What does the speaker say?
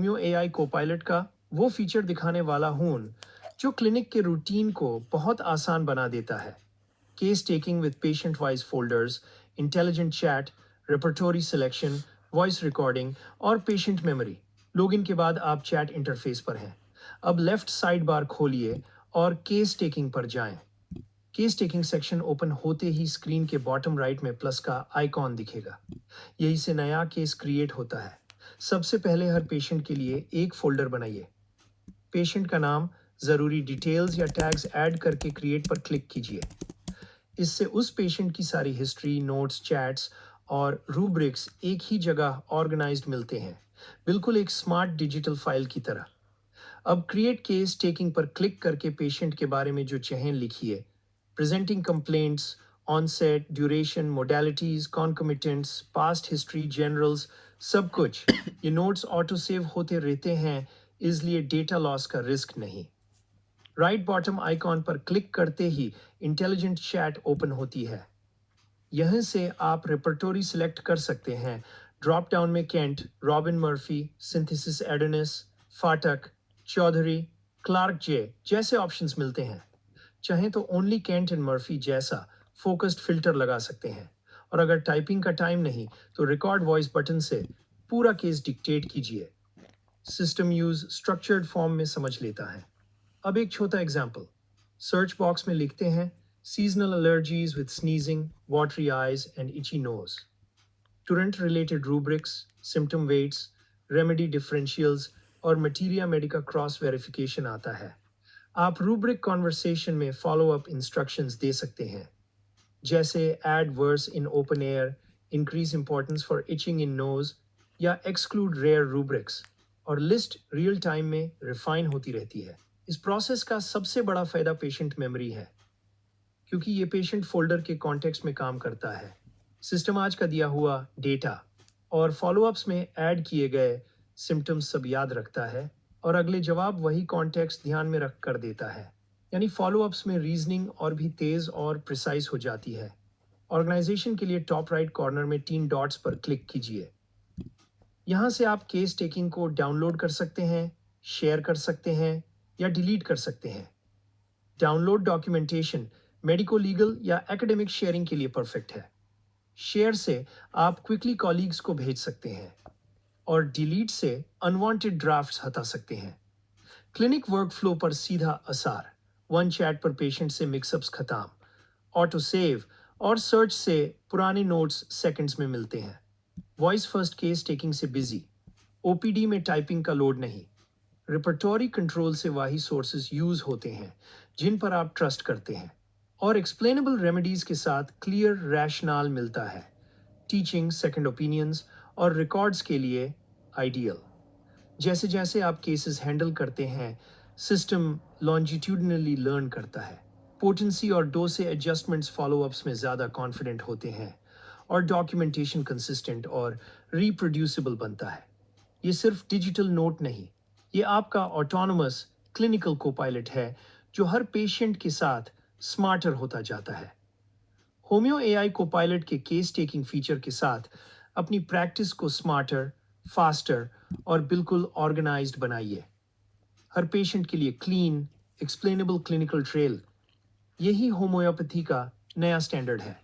Homeo AI Copilot का वो feature दिखाने वाला हूं जो क्लिनिक के रूटीन को बहुत आसान बना देता है। Case taking with patient wise folders, intelligent chat, repertory selection, voice recording और पेशेंट मेमोरी। लॉगिन के बाद आप चैट इंटरफेस पर हैं। अब लेफ्ट साइड बार खोलिए और केस टेकिंग पर जाएं। केस टेकिंग सेक्शन ओपन होते ही स्क्रीन के बॉटम राइट में प्लस का आइकॉन दिखेगा। यही से नया केस क्रिएट होता है। सबसे पहले हर पेशेंट के लिए एक फोल्डर बनाइए। पेशेंट का नाम, ज़रूरी डिटेल्स या टैग्स ऐड करके क्रिएट पर क्लिक कीजिए। इससे उस पेशेंट की सारी हिस्ट्री, नोट्स, चैट्स और रूब्रिक्स एक ही जगह ऑर्गेनाइज्ड मिलते हैं, बिल्कुल एक स्मार्ट डिजिटल फाइल की तरह। अब क्रिएट केस टेकिंग पर क्लिक करके पेशेंट के बारे में जो चाहें लिखिए। Presenting complaints, onset, duration, modalities, concomitants, past history, generals, सब कुछ। ये नोट्स ऑटो सेव होते रहते हैं, इसलिए डेटा लॉस का रिस्क नहीं। राइट बॉटम आइकॉन पर क्लिक करते ही इंटेलिजेंट चैट ओपन होती है। यहीं से आप रेपर्टोरी सिलेक्ट कर सकते हैं। ड्रॉप डाउन में Kent, robin Murphy, synthesis Adonis, फाटक, चौधरी, क्लार्क जे जैसे ऑप्शंस मिलते हैं। चाहें तो ओनली केंट एंड मर्फी जैसा फोकस्ड फिल्टर लगा सकते हैं। और अगर टाइपिंग का टाइम नहीं तो रिकॉर्ड वॉइस बटन से पूरा केस डिक्टेट कीजिए। सिस्टम यूज स्ट्रक्चर्ड फॉर्म में समझ लेता है। अब एक छोटा एग्जाम्पल। सर्च बॉक्स में लिखते हैं seasonal allergies with sneezing, watery eyes and itchy nose. Torrent related rubrics, symptom weights, remedy differentials और मटीरिया मेडिका क्रॉस वेरिफिकेशन आता है। आप रूब्रिक कॉन्वर्सेशन में फॉलो अप इंस्ट्रक्शंस दे सकते हैं, जैसे add worse in open air, increase importance for itching in nose या एक्सक्लूड रेयर रूब्रिक्स। और लिस्ट रियल टाइम में रिफाइन होती रहती है। इस प्रोसेस का सबसे बड़ा फायदा पेशेंट मेमोरी है, क्योंकि ये पेशेंट फोल्डर के कॉन्टेक्स्ट में काम करता है। सिस्टम आज का दिया हुआ डेटा और फॉलोअप्स में ऐड किए गए सिम्टम्स सब याद रखता है और अगले जवाब वही कॉन्टेक्स्ट ध्यान में रख कर देता है। यानी फॉलोअप्स में रीजनिंग और भी तेज और प्रिसाइज हो जाती है। ऑर्गेनाइजेशन के लिए टॉप राइट कॉर्नर में 3 डॉट्स पर क्लिक कीजिए। यहाँ से आप केस टेकिंग को डाउनलोड कर सकते हैं, शेयर कर सकते हैं या डिलीट कर सकते हैं। डाउनलोड डॉक्यूमेंटेशन मेडिको लीगल या एकेडमिक शेयरिंग के लिए परफेक्ट है। शेयर से आप क्विकली कॉलीग्स को भेज सकते हैं और डिलीट से अनवांटेड ड्राफ्ट्स हटा सकते हैं। क्लिनिक वर्कफ्लो पर सीधा असर। वन चैट पर पेशेंट से मिक्सअप्स खत्म। ऑटो सेव और सर्च से पुराने नोट्स सेकंड्स में मिलते हैं। वॉइस फर्स्ट केस टेकिंग से बिजी। ओपीडी में टाइपिंग का लोड नहीं। रिपर्टोरी कंट्रोल से वही सोर्सेज यूज होते हैं जिन पर आप ट्रस्ट करते हैं। और एक्सप्लेनेबल रेमेडीज के साथ क्लियर रैशनल मिलता है। टीचिंग, सेकंड ओपिनियंस और रिकॉर्ड्स के लिए आइडियल। जैसे जैसे आप केसेस हैंडल करते हैं, सिस्टम लॉन्जिट्यूडनली लर्न करता है। पोटेंसी और डोज से एडजस्टमेंट्स फॉलोअप्स में ज़्यादा कॉन्फिडेंट होते हैं और डॉक्यूमेंटेशन कंसिस्टेंट और रिप्रोड्यूसिबल बनता है। ये सिर्फ डिजिटल नोट नहीं, ये आपका ऑटोनोमस क्लिनिकल कोपायलट है जो हर पेशेंट के साथ स्मार्टर होता जाता है। होम्यो एआई कोपायलट के केस टेकिंग फीचर के साथ अपनी प्रैक्टिस को स्मार्टर, फास्टर और बिल्कुल ऑर्गेनाइज्ड बनाइए। हर पेशेंट के लिए क्लीन, एक्सप्लेनेबल क्लिनिकल ट्रेल, यही होम्योपैथी का नया स्टैंडर्ड है।